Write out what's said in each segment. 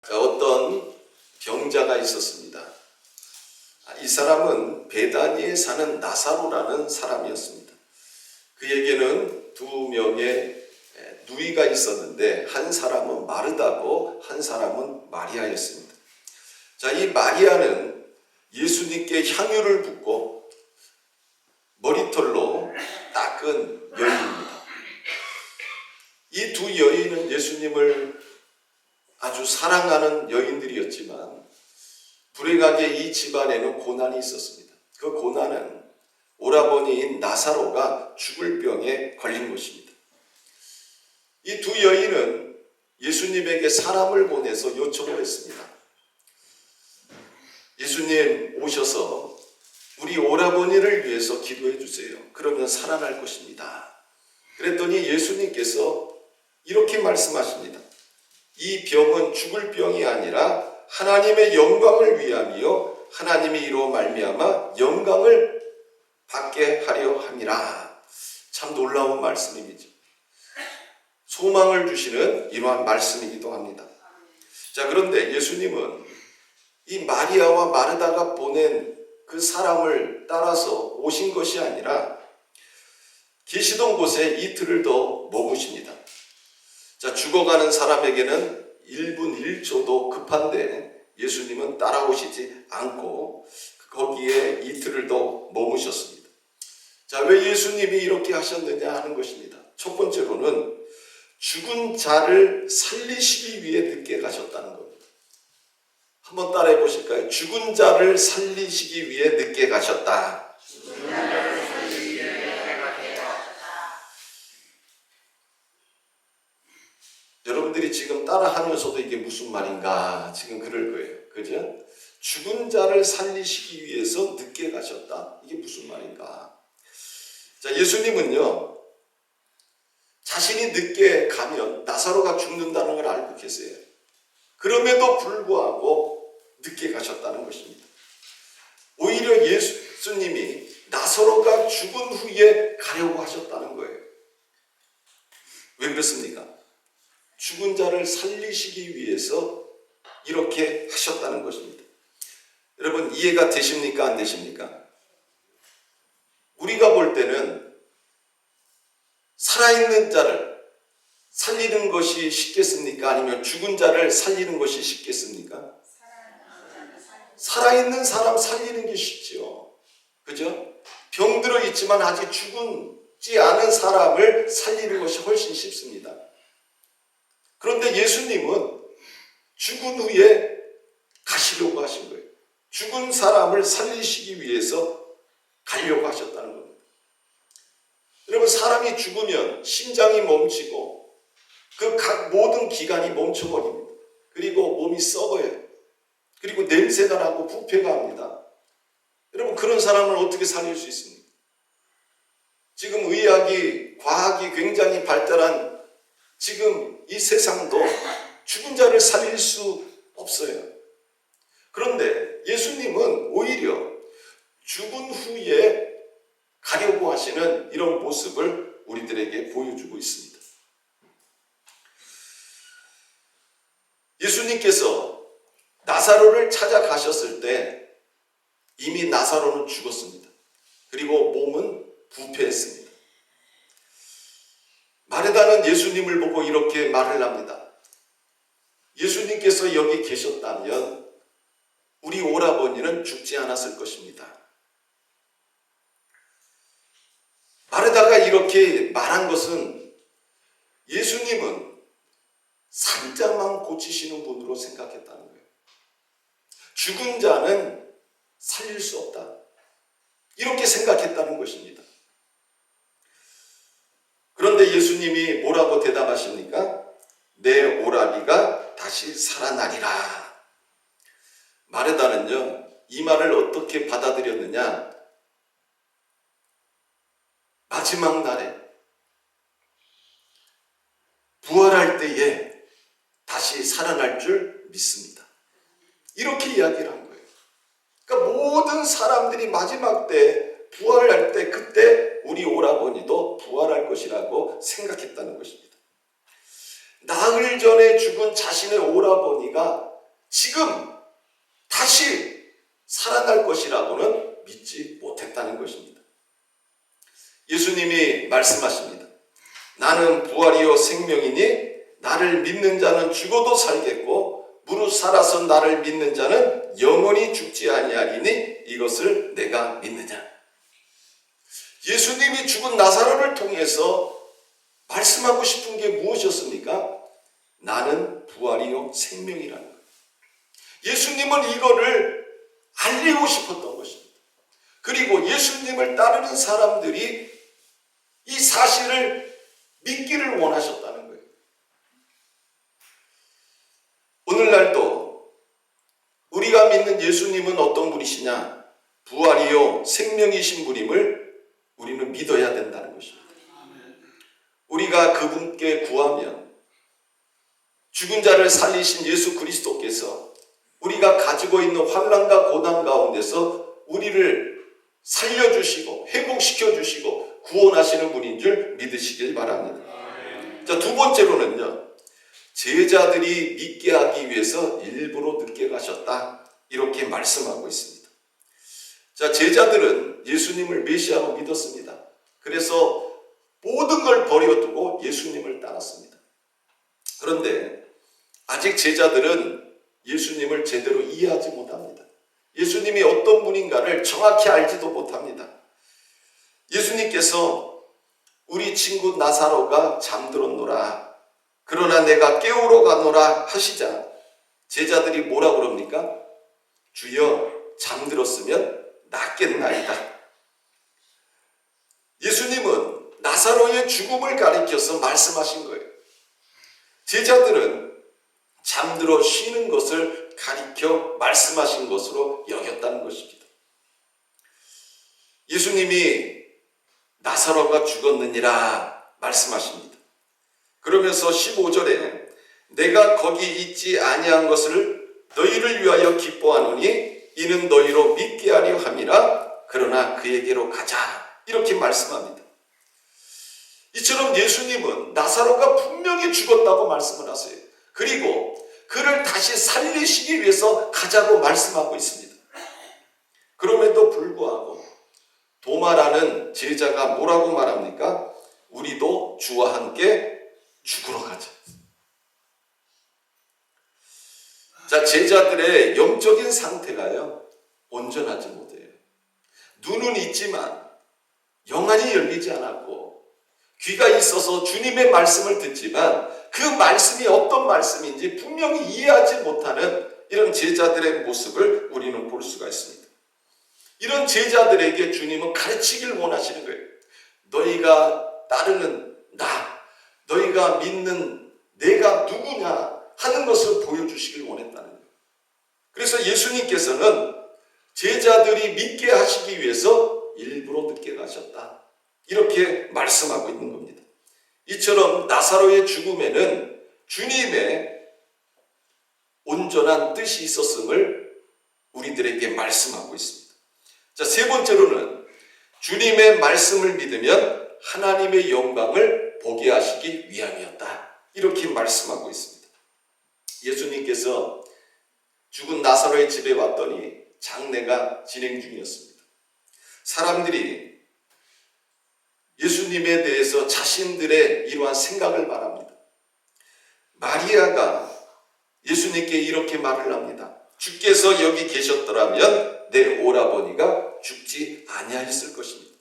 어떤 병자가 있었습니다. 이 사람은 베다니에 사는 나사로라는 사람이었습니다. 그에게는 두 명의 누이가 있었는데 한 사람은 마르다고 한 사람은 마리아였습니다. 이 마리아는 예수님께 향유를 붓고 머리털로 닦은 여인입니다. 이 두 여인은 예수님을 아주 사랑하는 여인들이었지만 불행하게 이 집안에는 고난이 있었습니다. 그 고난은 오라버니인 나사로가 죽을 병에 걸린 것입니다. 이 두 여인은 예수님에게 사람을 보내서 요청을 했습니다. 예수님 오셔서 우리 오라버니를 위해서 기도해 주세요. 그러면 살아날 것입니다. 그랬더니 예수님께서 이렇게 말씀하십니다. 이 병은 죽을 병이 아니라 하나님의 영광을 위함이요 하나님이 이로 말미암아 영광을 받게 하려 함이라. 참 놀라운 말씀이죠. 소망을 주시는 이러한 말씀이기도 합니다. 그런데 예수님은 이 마리아와 마르다가 보낸 그 사람을 따라서 오신 것이 아니라 계시던 곳에 이틀을 더 머무십니다. 죽어가는 사람에게는 1분 1초도 급한데 예수님은 따라오시지 않고 거기에 이틀을 더 머무셨습니다. 왜 예수님이 이렇게 하셨느냐 하는 것입니다. 첫 번째로는 죽은 자를 살리시기 위해 늦게 가셨다는 겁니다. 한번 따라해 보실까요? 죽은 자를 살리시기 위해 늦게 가셨다. 여러분들이 지금 따라하면서도 이게 무슨 말인가 지금 그럴 거예요. 그죠? 죽은 자를 살리시기 위해서 늦게 가셨다. 이게 무슨 말인가? 예수님은요, 자신이 늦게 가면 나사로가 죽는다는 걸 알고 계세요. 그럼에도 불구하고 늦게 가셨다는 것입니다. 오히려 예수님이 나사로가 죽은 후에 가려고 하셨다는 거예요. 왜 그렇습니까? 죽은 자를 살리시기 위해서 이렇게 하셨다는 것입니다. 여러분 이해가 되십니까? 안 되십니까? 우리가 볼 때는 살아있는 자를 살리는 것이 쉽겠습니까? 아니면 죽은 자를 살리는 것이 쉽겠습니까? 살아있는 사람 살리는 게 쉽죠. 그죠? 병들어 있지만 아직 죽지 않은 사람을 살리는 것이 훨씬 쉽습니다. 그런데 예수님은 죽은 후에 가시려고 하신 거예요. 죽은 사람을 살리시기 위해서 가려고 하셨다는 겁니다. 여러분 사람이 죽으면 심장이 멈추고 그 각 모든 기관이 멈춰버립니다. 그리고 몸이 썩어요. 그리고 냄새가 나고 부패가 합니다. 여러분 그런 사람을 어떻게 살릴 수 있습니까? 지금 의학이 과학이 굉장히 발달한 지금 이 세상도 죽은 자를 살릴 수 없어요. 그런데 예수님은 오히려 죽은 후에 가려고 하시는 이런 모습을 우리들에게 보여주고 있습니다. 예수님께서 나사로를 찾아가셨을 때 이미 나사로는 죽었습니다. 그리고 몸은 부패했습니다. 마르다는 예수님을 보고 이렇게 말을 합니다. 예수님께서 여기 계셨다면 우리 오라버니는 죽지 않았을 것입니다. 마르다가 이렇게 말한 것은 예수님은 산자만 고치시는 분으로 생각했다는 거예요. 죽은 자는 살릴 수 없다. 이렇게 생각했다는 것입니다. 그런데 예수님이 뭐라고 대답하십니까? 내 오라비가 다시 살아나리라. 마르다는요, 이 말을 어떻게 받아들였느냐? 마지막 날에 부활할 때에 다시 살아날 줄 믿습니다. 이렇게 이야기를 한 거예요. 그러니까 모든 사람들이 마지막 때 부활할 때 그때 우리 오라버니도 부활할 것이라고 생각했다는 것입니다. 나흘 전에 죽은 자신의 오라버니가 지금 다시 살아날 것이라고는 믿지 못했다는 것입니다. 예수님이 말씀하십니다. 나는 부활이요 생명이니 나를 믿는 자는 죽어도 살겠고 무릇 살아서 나를 믿는 자는 영원히 죽지 아니하리니 이것을 내가 믿느냐. 예수님이 죽은 나사로를 통해서 말씀하고 싶은 게 무엇이었습니까? 나는 부활이요 생명이라는 거예요. 예수님은 이거를 알리고 싶었던 것입니다. 그리고 예수님을 따르는 사람들이 이 사실을 믿기를 원하셨다는 거예요. 오늘날도 우리가 믿는 예수님은 어떤 분이시냐? 부활이요 생명이신 분임을 우리는 믿어야 된다는 것입니다. 우리가 그분께 구하면 죽은 자를 살리신 예수 그리스도께서 우리가 가지고 있는 환난과 고난 가운데서 우리를 살려주시고 회복시켜주시고 구원하시는 분인 줄 믿으시길 바랍니다. 자, 두 번째로는요, 제자들이 믿게 하기 위해서 일부러 늦게 가셨다, 이렇게 말씀하고 있습니다. 자, 제자들은 예수님을 메시아로 믿었습니다. 그래서 모든 걸 버려두고 예수님을 따랐습니다. 그런데 아직 제자들은 예수님을 제대로 이해하지 못합니다. 예수님이 어떤 분인가를 정확히 알지도 못합니다. 예수님께서 우리 친구 나사로가 잠들었노라, 그러나 내가 깨우러 가노라 하시자 제자들이 뭐라 그럽니까? 주여, 잠들었으면 낫겠나이다. 예수님은 나사로의 죽음을 가리켜서 말씀하신 거예요. 제자들은 잠들어 쉬는 것을 가리켜 말씀하신 것으로 여겼다는 것입니다. 예수님이 나사로가 죽었느니라 말씀하십니다. 그러면서 15절에 내가 거기 있지 아니한 것을 너희를 위하여 기뻐하노니 이는 너희로 믿게 하려 함이라. 그러나 그에게로 가자, 이렇게 말씀합니다. 이처럼 예수님은 나사로가 분명히 죽었다고 말씀을 하세요. 그리고 그를 다시 살리시기 위해서 가자고 말씀하고 있습니다. 그럼에도 불구하고 도마라는 제자가 뭐라고 말합니까? 우리도 주와 함께 죽으러 가자. 자, 제자들의 영적인 상태가요, 온전하지 못해요. 눈은 있지만 영안이 열리지 않았고, 귀가 있어서 주님의 말씀을 듣지만 그 말씀이 어떤 말씀인지 분명히 이해하지 못하는 이런 제자들의 모습을 우리는 볼 수가 있습니다. 이런 제자들에게 주님은 가르치길 원하시는 거예요. 너희가 따르는 나, 너희가 믿는 내가 누구냐 하는 것을 보여주시길 원했다는 거예요. 그래서 예수님께서는 제자들이 믿게 하시기 위해서 일부러 늦게 가셨다, 이렇게 말씀하고 있는 겁니다. 이처럼 나사로의 죽음에는 주님의 온전한 뜻이 있었음을 우리들에게 말씀하고 있습니다. 자, 세 번째로는 주님의 말씀을 믿으면 하나님의 영광을 보게 하시기 위함이었다, 이렇게 말씀하고 있습니다. 예수님께서 죽은 나사로의 집에 왔더니 장례가 진행 중이었습니다. 사람들이 예수님에 대해서 자신들의 이러한 생각을 말합니다. 마리아가 예수님께 이렇게 말을 합니다. 주께서 여기 계셨더라면 내 오라버니가 죽지 아니하였을 것입니다.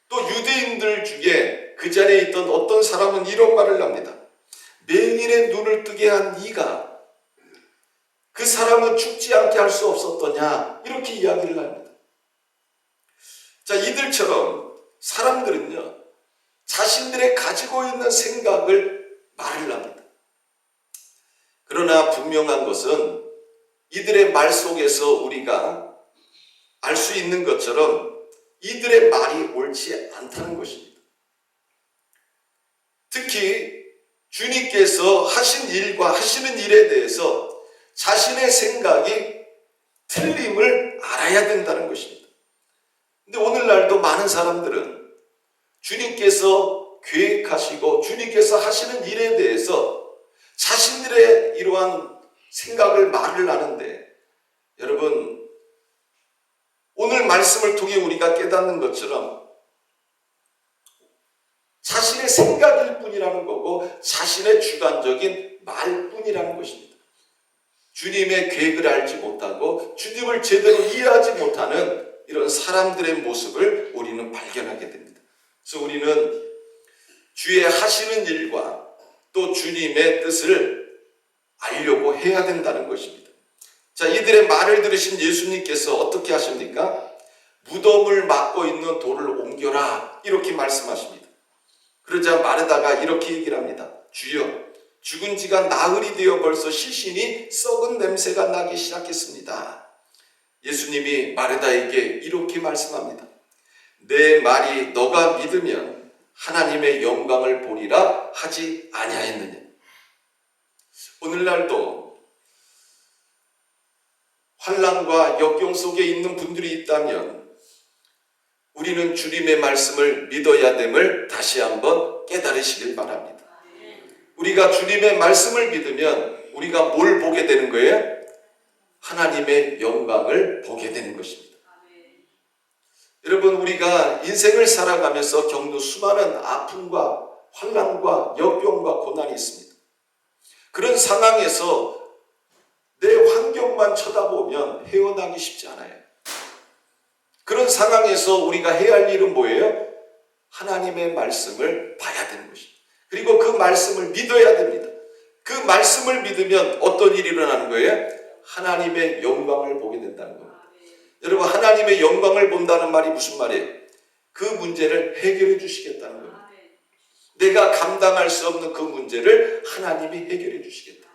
또 유대인들 중에 그 자리에 있던 어떤 사람은 이런 말을 합니다. 맹인의 눈을 뜨게 한 네가 그 사람은 죽지 않게 할 수 없었더냐, 이렇게 이야기를 합니다. 자, 이들처럼 사람들은요, 자신들의 가지고 있는 생각을 말을 합니다. 그러나 분명한 것은 이들의 말 속에서 우리가 알 수 있는 것처럼 이들의 말이 옳지 않다는 것입니다. 특히 주님께서 하신 일과 하시는 일에 대해서 자신의 생각이 틀림을 알아야 된다는 것입니다. 근데 오늘날도 많은 사람들은 주님께서 계획하시고 주님께서 하시는 일에 대해서 자신들의 이러한 생각을 말을 하는데, 여러분 오늘 말씀을 통해 우리가 깨닫는 것처럼 자신의 생각일 뿐이라는 거고 자신의 주관적인 말뿐이라는 것입니다. 주님의 계획을 알지 못하고 주님을 제대로 이해하지 못하는 이런 사람들의 모습을 우리는 발견하게 됩니다. 그래서 우리는 주의 하시는 일과 또 주님의 뜻을 알려고 해야 된다는 것입니다. 자, 이들의 말을 들으신 예수님께서 어떻게 하십니까? 무덤을 막고 있는 돌을 옮겨라, 이렇게 말씀하십니다. 그러자 마르다가 이렇게 얘기를 합니다. 주여, 죽은 지가 나흘이 되어 벌써 시신이 썩은 냄새가 나기 시작했습니다. 예수님이 마르다에게 이렇게 말씀합니다. 내 말이 너가 믿으면 하나님의 영광을 보리라 하지 아니하였느냐. 오늘날도 환난과 역경 속에 있는 분들이 있다면 우리는 주님의 말씀을 믿어야 됨을 다시 한번 깨달으시길 바랍니다. 우리가 주님의 말씀을 믿으면 우리가 뭘 보게 되는 거예요? 하나님의 영광을 보게 되는 것입니다. 여러분, 우리가 인생을 살아가면서 겪는 수많은 아픔과 환난과 역경과 고난이 있습니다. 그런 상황에서 내 환경만 쳐다보면 헤어나기 쉽지 않아요. 그런 상황에서 우리가 해야 할 일은 뭐예요? 하나님의 말씀을 봐야 되는 것입니다. 그리고 그 말씀을 믿어야 됩니다. 그 말씀을 믿으면 어떤 일이 일어나는 거예요? 하나님의 영광을 보게 된다는 겁니다. 여러분, 하나님의 영광을 본다는 말이 무슨 말이에요? 그 문제를 해결해 주시겠다는 겁니다. 내가 감당할 수 없는 그 문제를 하나님이 해결해 주시겠다.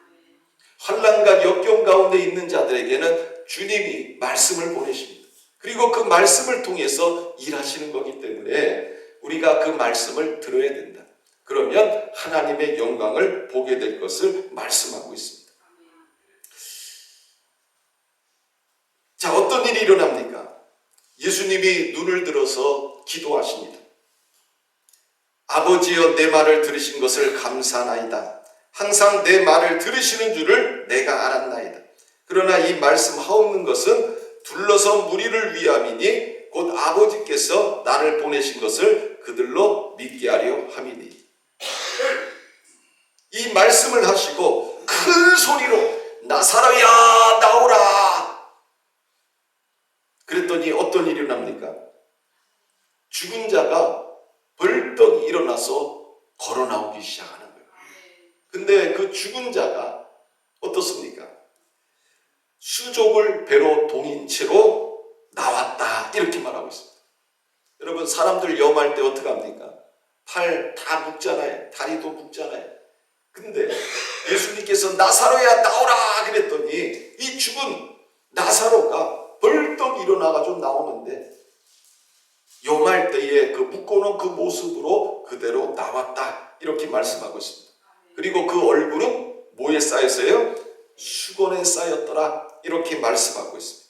환난과 역경 가운데 있는 자들에게는 주님이 말씀을 보내십니다. 그리고 그 말씀을 통해서 일하시는 거기 때문에 우리가 그 말씀을 들어야 된다. 그러면 하나님의 영광을 보게 될 것을 말씀하고 있습니다. 자, 어떤 일이 일어납니까? 예수님이 눈을 들어서 기도하십니다. 아버지여, 내 말을 들으신 것을 감사하나이다. 항상 내 말을 들으시는 줄을 내가 알았나이다. 그러나 이 말씀 하옵는 것은 둘러서 무리를 위함이니 곧 아버지께서 나를 보내신 것을 그들로 믿게 하려 함이니. 이 말씀을 하시고 큰 소리로 나사로야 나오라. 그랬더니 어떤 일이 일어납니까? 죽은 자가 벌떡 일어나서 걸어 나오기 시작하는 거예요. 근데 그 죽은 자가 어떻습니까? 수족을 배로 동인 채로 나왔다, 이렇게 말하고 있습니다. 여러분, 사람들 염할 때 어떻게 합니까? 팔 다 묶잖아요. 다리도 묶잖아요. 근데 예수님께서 나사로야 나오라 그랬더니 이 죽은 나사로가 벌떡 일어나가지고 나오는데 염할 때에 그 묶어놓은 그 모습으로 그대로 나왔다, 이렇게 말씀하고 있습니다. 그리고 그 얼굴은 뭐에 쌓였어요? 수건에 쌓였더라, 이렇게 말씀하고 있습니다.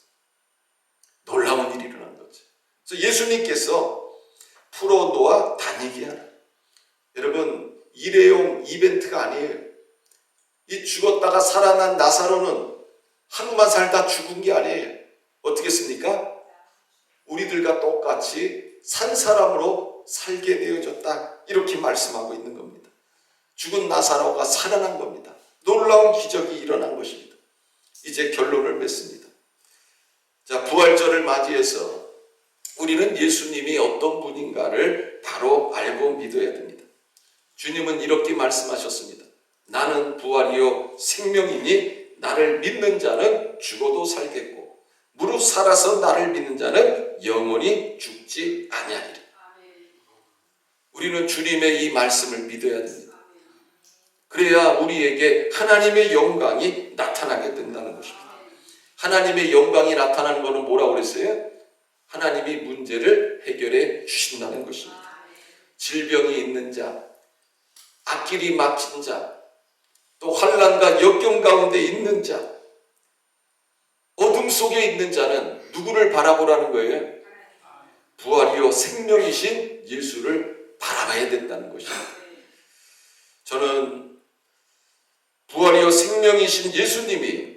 놀라운 일이 일어난 거죠. 그래서 예수님께서 풀어놓아 다니게 하라. 여러분, 일회용 이벤트가 아니에요. 이 죽었다가 살아난 나사로는 하루만 살다 죽은 게 아니에요. 어떻게 했습니까? 우리들과 똑같이 산 사람으로 살게 되어졌다, 이렇게 말씀하고 있는 겁니다. 죽은 나사로가 살아난 겁니다. 놀라운 기적이 일어난 것입니다. 이제 결론을 맺습니다. 자, 부활절을 맞이해서 우리는 예수님이 어떤 분인가를 바로 알고 믿어야 됩니다. 주님은 이렇게 말씀하셨습니다. 나는 부활이요 생명이니 나를 믿는 자는 죽어도 살겠고 무릇 살아서 나를 믿는 자는 영원히 죽지 아니하리라. 우리는 주님의 이 말씀을 믿어야 됩니다. 그래야 우리에게 하나님의 영광이 나타나게 된다는 것입니다. 하나님의 영광이 나타나는 것은 뭐라고 그랬어요? 하나님이 문제를 해결해 주신다는 것입니다. 질병이 있는 자, 앞길이 막힌 자, 또 환난과 역경 가운데 있는 자, 어둠 속에 있는 자는 누구를 바라보라는 거예요? 부활이요 생명이신 예수를 바라봐야 된다는 것입니다. 저는 부활 부활이요 생명이신 예수님이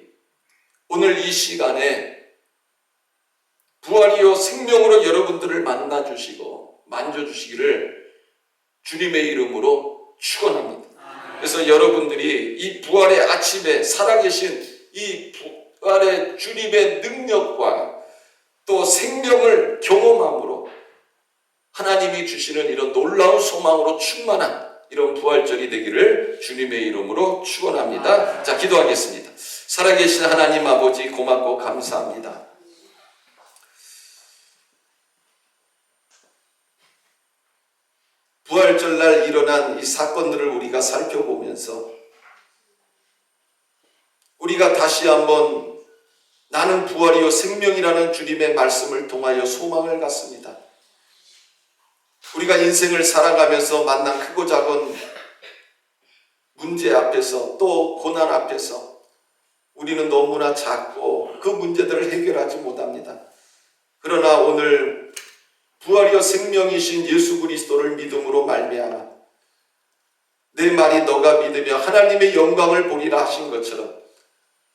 오늘 이 시간에 부활이요 생명으로 여러분들을 만나주시고 만져주시기를 주님의 이름으로 축원합니다. 그래서 여러분들이 이 부활의 아침에 살아계신 이 부활의 주님의 능력과 또 생명을 경험함으로 하나님이 주시는 이런 놀라운 소망으로 충만한 이런 부활절이 되기를 주님의 이름으로 축원합니다. 자, 기도하겠습니다. 살아계신 하나님 아버지 고맙고 감사합니다. 부활절 날 일어난 이 사건들을 우리가 살펴보면서 우리가 다시 한번 나는 부활이요 생명이라는 주님의 말씀을 통하여 소망을 갖습니다. 우리가 인생을 살아가면서 만난 크고 작은 문제 앞에서 또 고난 앞에서 우리는 너무나 작고 그 문제들을 해결하지 못합니다. 그러나 오늘 부활이요 생명이신 예수 그리스도를 믿음으로 말미암아 내 말이 너가 믿으며 하나님의 영광을 보리라 하신 것처럼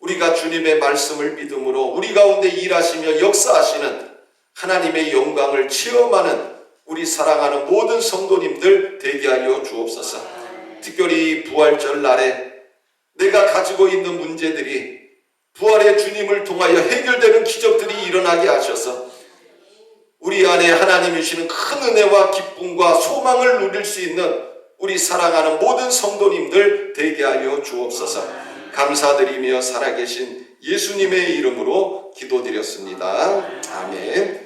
우리가 주님의 말씀을 믿음으로 우리 가운데 일하시며 역사하시는 하나님의 영광을 체험하는 우리 사랑하는 모든 성도님들 되게 하여 주옵소서. 특별히 부활절 날에 내가 가지고 있는 문제들이 부활의 주님을 통하여 해결되는 기적들이 일어나게 하셔서 우리 안에 하나님이 주시는 큰 은혜와 기쁨과 소망을 누릴 수 있는 우리 사랑하는 모든 성도님들 되게 하여 주옵소서. 감사드리며 살아계신 예수님의 이름으로 기도드렸습니다. 아멘.